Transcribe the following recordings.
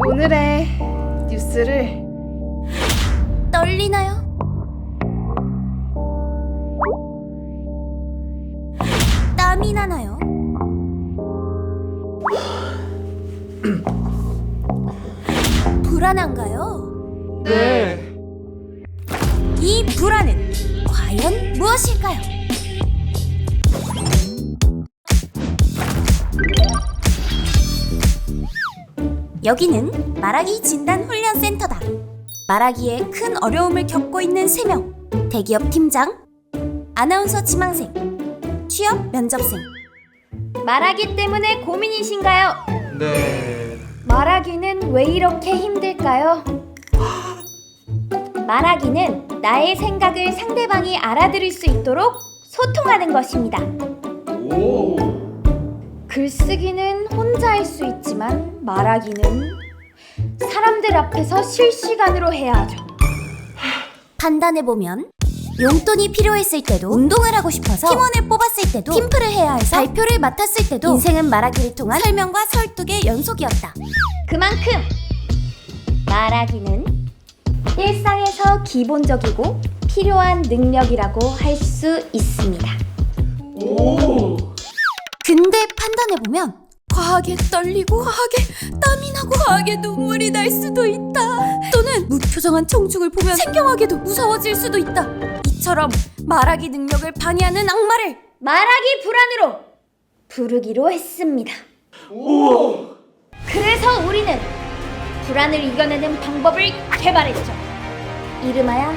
오늘의 뉴스를 떨리나요? 땀이 나나요? 불안한가요? 네. 이 불안은 과연 무엇일까요? 여기는 말하기 진단훈련센터다. 말하기에 큰 어려움을 겪고 있는 3명, 대기업 팀장, 아나운서 지망생, 취업 면접생. 말하기 때문에 고민이신가요? 네. 말하기는 왜 이렇게 힘들까요? 말하기는 나의 생각을 상대방이 알아들을 수 있도록 소통하는 것입니다. 오. 글쓰기는 혼자 할 수 있지만 말하기는 사람들 앞에서 실시간으로 해야 하죠. 판단해보면 용돈이 필요했을 때도, 운동을 하고 싶어서 팀원을 뽑았을 때도, 팀플을 해야 해서 발표를 맡았을 때도 인생은 말하기를 통한 설명과 설득의 연속이었다. 그만큼 말하기는 일상에서 기본적이고 필요한 능력이라고 할 수 있습니다. 오. 근데 판단해보면 과하게 떨리고 과하게 땀이 나고 과하게 눈물이 날 수도 있다. 또는 무표정한 청중을 보면 생경하게도 무서워질 수도 있다. 이처럼 말하기 능력을 방해하는 악마를 말하기 불안으로 부르기로 했습니다. 오. 그래서 우리는 불안을 이겨내는 방법을 개발했죠. 이름하여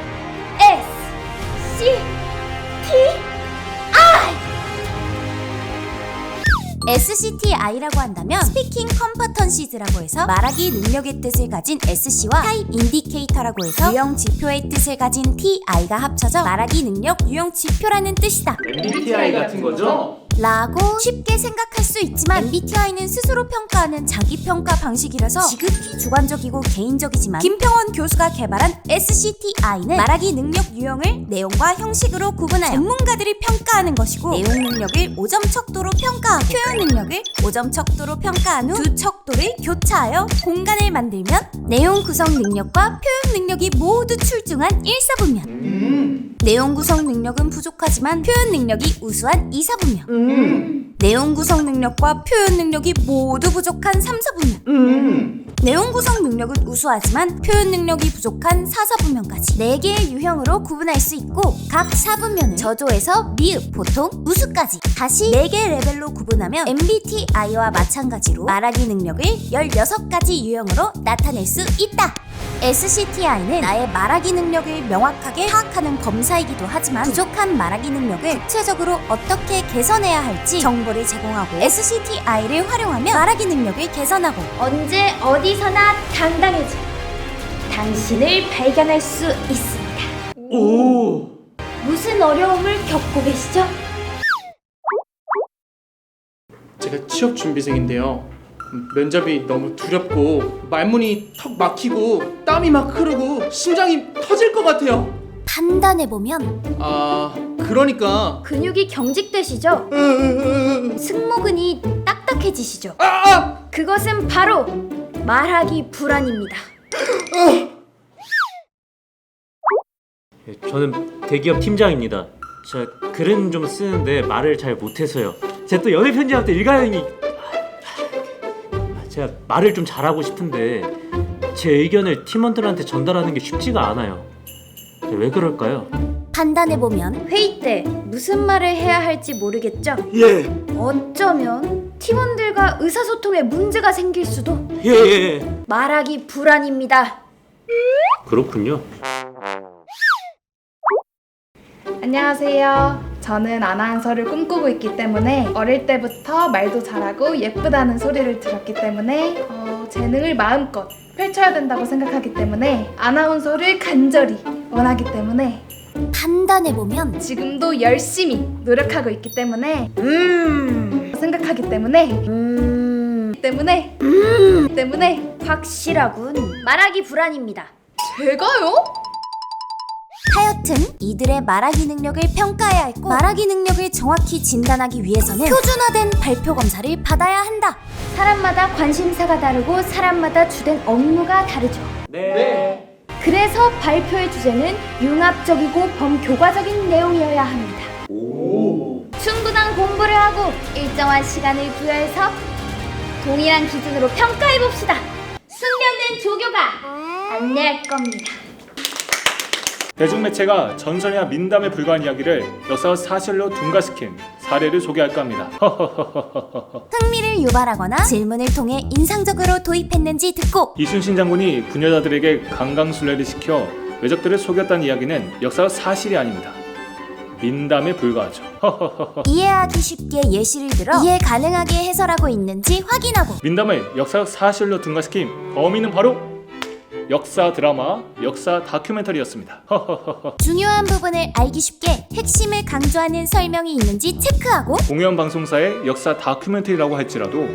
SCTI라고 한다면 스피킹 컴퍼턴시즈라고 해서 말하기 능력의 뜻을 가진 SC와 타입 인디케이터라고 해서 유형 지표의 뜻을 가진 TI가 합쳐져 말하기 능력 유형 지표라는 뜻이다. MBTI 같은 거죠? 라고 쉽게 생각할 수 있지만 MBTI는 스스로 평가하는 자기평가 방식이라서 지극히 주관적이고 개인적이지만 김평원 교수가 개발한 SCTI는 말하기 능력 유형을 내용과 형식으로 구분하여 전문가들이 평가하는 것이고 내용 능력을 5점 척도로 평가하고 표현 능력을 5점 척도로 평가한 후 두 척도를 교차하여 공간을 만들면 내용 구성 능력과 표현 능력이 모두 출중한 1사분면 내용 구성 능력은 부족하지만 표현 능력이 우수한 2사분면 내용 구성 능력과 표현 능력이 모두 부족한 3사분면 내용 구성 능력은 우수하지만 표현 능력이 부족한 4사분면까지 4개의 유형으로 구분할 수 있고 각 4분면을 저조에서 미흡, 보통, 우수까지 다시 4개 레벨로 구분하면 MBTI와 마찬가지로 말하기 능력을 16가지 유형으로 나타낼 수 있다. SCTI는 나의 말하기 능력을 명확하게 파악하는 검사이기도 하지만 부족한 말하기 능력을 구체적으로 어떻게 개선해야 할지 정보를 제공하고 SCTI를 활용하면 말하기 능력을 개선하고 언제 어디서나 당당해져 당신을 발견할 수 있습니다. 오. 무슨 어려움을 겪고 계시죠? 제가 취업 준비생인데요. 면접이 너무 두렵고 말문이 턱 막히고 땀이 막 흐르고 심장이 터질 것 같아요. 판단해보면 그러니까 근육이 경직되시죠? 승모근이 딱딱해지시죠? 그것은 바로 말하기 불안입니다. 저는 대기업 팀장입니다. 제가 글은 좀 쓰는데 말을 잘 못해서요. 제가 또 연애 편지할 때 일가견이 제가 말을 좀 잘하고 싶은데 제 의견을 팀원들한테 전달하는 게 쉽지가 않아요. 왜 그럴까요? 판단해보면 회의 때 무슨 말을 해야 할지 모르겠죠? 예. 어쩌면 팀원들과 의사소통에 문제가 생길 수도 예. 말하기 불안입니다. 그렇군요. 안녕하세요. 저는 아나운서를 꿈꾸고 있기 때문에 어릴 때부터 말도 잘하고 예쁘다는 소리를 들었기 때문에 재능을 마음껏 펼쳐야 된다고 생각하기 때문에 아나운서를 간절히 원하기 때문에 판단해보면 지금도 열심히 노력하고 있기 때문에 생각하기 때문에 확실하군. 말하기 불안입니다. 제가요? 하여튼 이들의 말하기 능력을 평가해야 했고 말하기 능력을 정확히 진단하기 위해서는 표준화된 발표 검사를 받아야 한다. 사람마다 관심사가 다르고 사람마다 주된 업무가 다르죠. 네. 그래서 발표의 주제는 융합적이고 범교과적인 내용이어야 합니다. 충분한 공부를 하고 일정한 시간을 부여해서 동일한 기준으로 평가해봅시다. 숙련된 조교가 안내할 겁니다. 대중매체가 전설이나 민담에 불과한 이야기를 역사와 사실로 둔갑시킨 사례를 소개할까 합니다. 흥미를 유발하거나 질문을 통해 인상적으로 도입했는지 듣고 이순신 장군이 부녀자들에게 강강술래를 시켜 외적들을 속였다는 이야기는 역사와 사실이 아닙니다. 민담에 불과하죠. 이해하기 쉽게 예시를 들어 이해 가능하게 해설하고 있는지 확인하고 민담을 역사적 사실로 둔갑시킨 범인은 바로 역사 드라마, 역사 다큐멘터리였습니다. 중요한 부분을 알기 쉽게 핵심을 강조하는 설명이 있는지 체크하고 공연 방송사의 역사 다큐멘터리라고 할지라도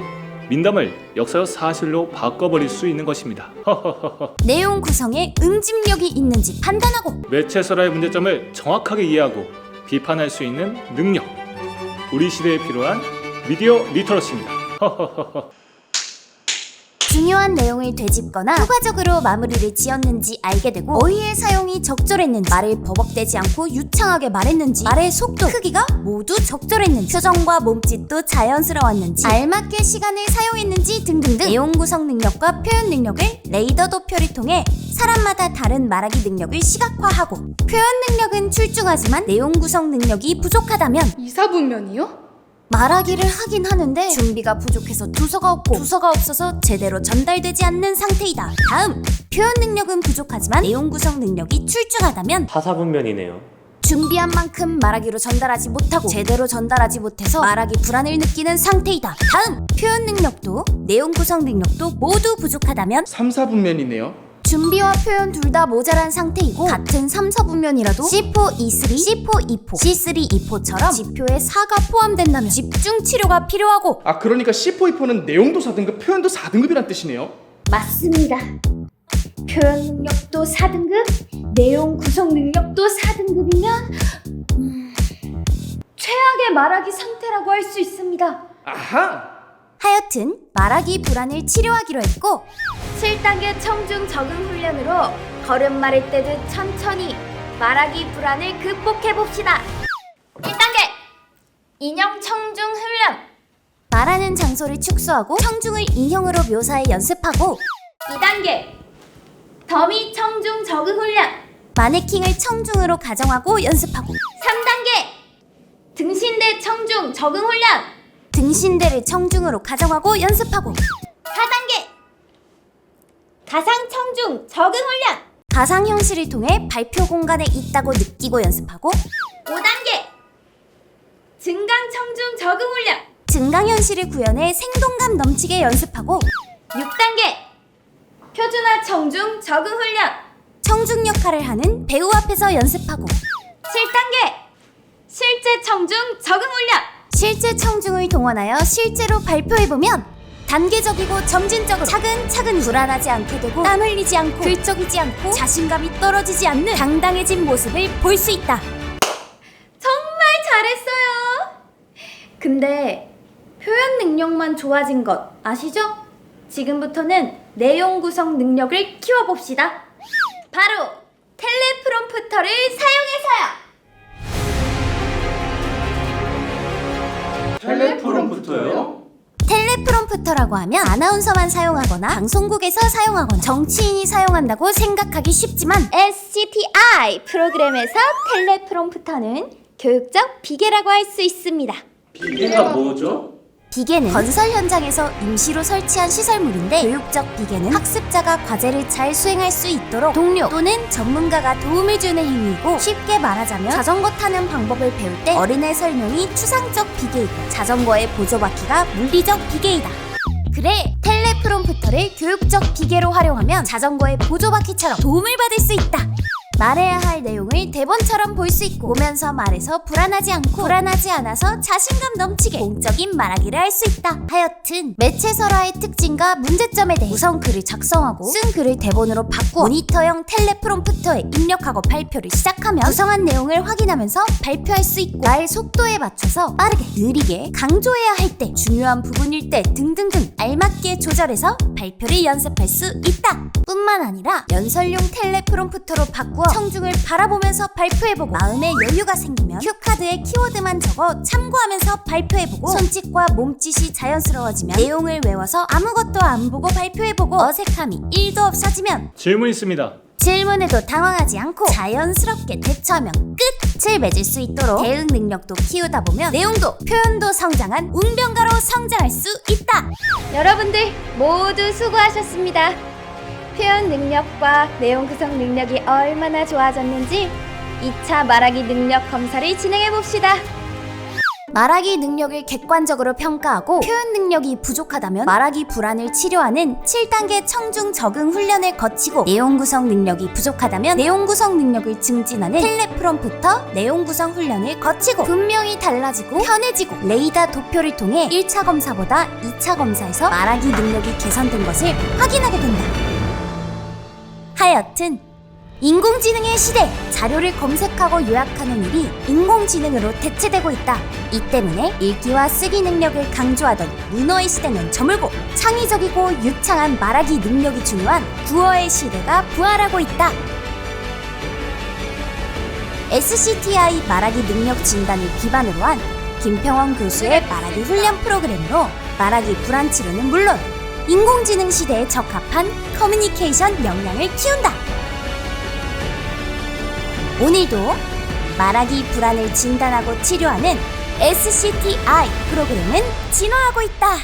민담을 역사적 사실로 바꿔버릴 수 있는 것입니다. 내용 구성에 응집력이 있는지 판단하고 매체설화의 문제점을 정확하게 이해하고 비판할 수 있는 능력, 우리 시대에 필요한 미디어 리터러시입니다. 중요한 내용을 되짚거나 효과적으로 마무리를 지었는지 알게 되고 어휘의 사용이 적절했는지 말을 버벅대지 않고 유창하게 말했는지 말의 속도, 크기가 모두 적절했는지 표정과 몸짓도 자연스러웠는지 알맞게 시간을 사용했는지 등등등 내용 구성 능력과 표현 능력을 레이더 도표를 통해 사람마다 다른 말하기 능력을 시각화하고 표현 능력은 출중하지만 내용 구성 능력이 부족하다면 이사분면이요? 말하기를 하긴 하는데 준비가 부족해서 두서가 없고 두서가 없어서 제대로 전달되지 않는 상태이다. 다음, 표현 능력은 부족하지만 내용 구성 능력이 출중하다면 사사분면이네요. 준비한 만큼 말하기로 전달하지 못하고 제대로 전달하지 못해서 말하기 불안을 느끼는 상태이다. 다음, 표현 능력도 내용 구성 능력도 모두 부족하다면 3, 4분면이네요. 준비와 표현 둘 다 모자란 상태이고 같은 3, 4분면이라도 C4, E3, C4, E4, C3, E4처럼 지표에 4가 포함된다면 집중 치료가 필요하고 아, 그러니까 C4, E4는 내용도 4등급, 표현도 4등급이란 뜻이네요. 맞습니다. 표현 능력도 4등급, 내용 구성 능력도 4등급이면 최악의 말하기 상태라고 할 수 있습니다. 아하! 하여튼 말하기 불안을 치료하기로 했고 7단계 청중 적응 훈련으로 걸음마를 떼듯 천천히 말하기 불안을 극복해봅시다. 1단계 인형 청중 훈련 말하는 장소를 축소하고 청중을 인형으로 묘사해 연습하고 2단계 더미 청중 적응 훈련 마네킹을 청중으로 가정하고 연습하고 3단계 등신대 청중 적응 훈련 등신대를 청중으로 가정하고 연습하고 4단계 가상 청중 적응 훈련 가상 형식을 통해 발표 공간에 있다고 느끼고 연습하고 5단계 증강 청중 적응 훈련 증강 현실을 구현해 생동감 넘치게 연습하고 6단계 표준화 청중 적응 훈련 청중 역할을 하는 배우 앞에서 연습하고 7단계 실제 청중 적응 훈련 실제 청중을 동원하여 실제로 발표해보면 단계적이고 점진적으로 차근차근 불안하지 않게 되고 땀 흘리지 않고 들적이지 않고 자신감이 떨어지지 않는 당당해진 모습을 볼 수 있다. 정말 잘했어요. 근데 표현 능력만 좋아진 것 아시죠? 지금부터는 내용 구성 능력을 키워봅시다. 바로 텔레프롬프터를 사용해서요. 텔레프롬프터요? 텔레프롬프터라고 하면 아나운서만 사용하거나 방송국에서 사용하거나 정치인이 사용한다고 생각하기 쉽지만 SCTI 프로그램에서 텔레프롬프터는 교육적 비계라고 할 수 있습니다. 비계가 뭐죠? 비계는 건설 현장에서 임시로 설치한 시설물인데 교육적 비계는 학습자가 과제를 잘 수행할 수 있도록 동료 또는 전문가가 도움을 주는 행위이고 쉽게 말하자면 자전거 타는 방법을 배울 때 어린애 설명이 추상적 비계이고 자전거의 보조바퀴가 물리적 비계이다. 그래, 텔레프롬프터를 교육적 비계로 활용하면 자전거의 보조바퀴처럼 도움을 받을 수 있다. 말해야 할 내용을 대본처럼 볼 수 있고 보면서 말해서 불안하지 않고 불안하지 않아서 자신감 넘치게 공적인 말하기를 할 수 있다. 하여튼 매체설화의 특징과 문제점에 대해 우선 글을 작성하고 쓴 글을 대본으로 바꾸어 모니터형 텔레프롬프터에 입력하고 발표를 시작하면 구성한 내용을 확인하면서 발표할 수 있고 나의 속도에 맞춰서 빠르게 느리게 강조해야 할 때 중요한 부분일 때 등등등 알맞게 조절해서 발표를 연습할 수 있다. 뿐만 아니라 연설용 텔레프롬프터로 바꾸어 청중을 바라보면서 발표해보고 마음에 여유가 생기면 큐카드에 키워드만 적어 참고하면서 발표해보고 손짓과 몸짓이 자연스러워지면 내용을 외워서 아무것도 안 보고 발표해보고 어색함이 1도 없어지면 질문 있습니다. 질문에도 당황하지 않고 자연스럽게 대처하면 끝을 맺을 수 있도록 대응 능력도 키우다 보면 내용도 표현도 성장한 웅변가로 성장할 수 있다. 여러분들 모두 수고하셨습니다. 표현 능력과 내용 구성 능력이 얼마나 좋아졌는지 2차 말하기 능력 검사를 진행해 봅시다. 말하기 능력을 객관적으로 평가하고 표현 능력이 부족하다면 말하기 불안을 치료하는 7단계 청중 적응 훈련을 거치고 내용 구성 능력이 부족하다면 내용 구성 능력을 증진하는 텔레프롬프터 내용 구성 훈련을 거치고 분명히 달라지고 편해지고 레이더 도표를 통해 1차 검사보다 2차 검사에서 말하기 능력이 개선된 것을 확인하게 된다. 하여튼 인공지능의 시대! 자료를 검색하고 요약하는 일이 인공지능으로 대체되고 있다. 이 때문에 읽기와 쓰기 능력을 강조하던 문어의 시대는 저물고 창의적이고 유창한 말하기 능력이 중요한 구어의 시대가 부활하고 있다. SCTI 말하기 능력 진단을 기반으로 한 김평원 교수의 말하기 훈련 프로그램으로 말하기 불안 치료는 물론 인공지능 시대에 적합한 커뮤니케이션 역량을 키운다. 오늘도 말하기 불안을 진단하고 치료하는 SCTI 프로그램은 진화하고 있다.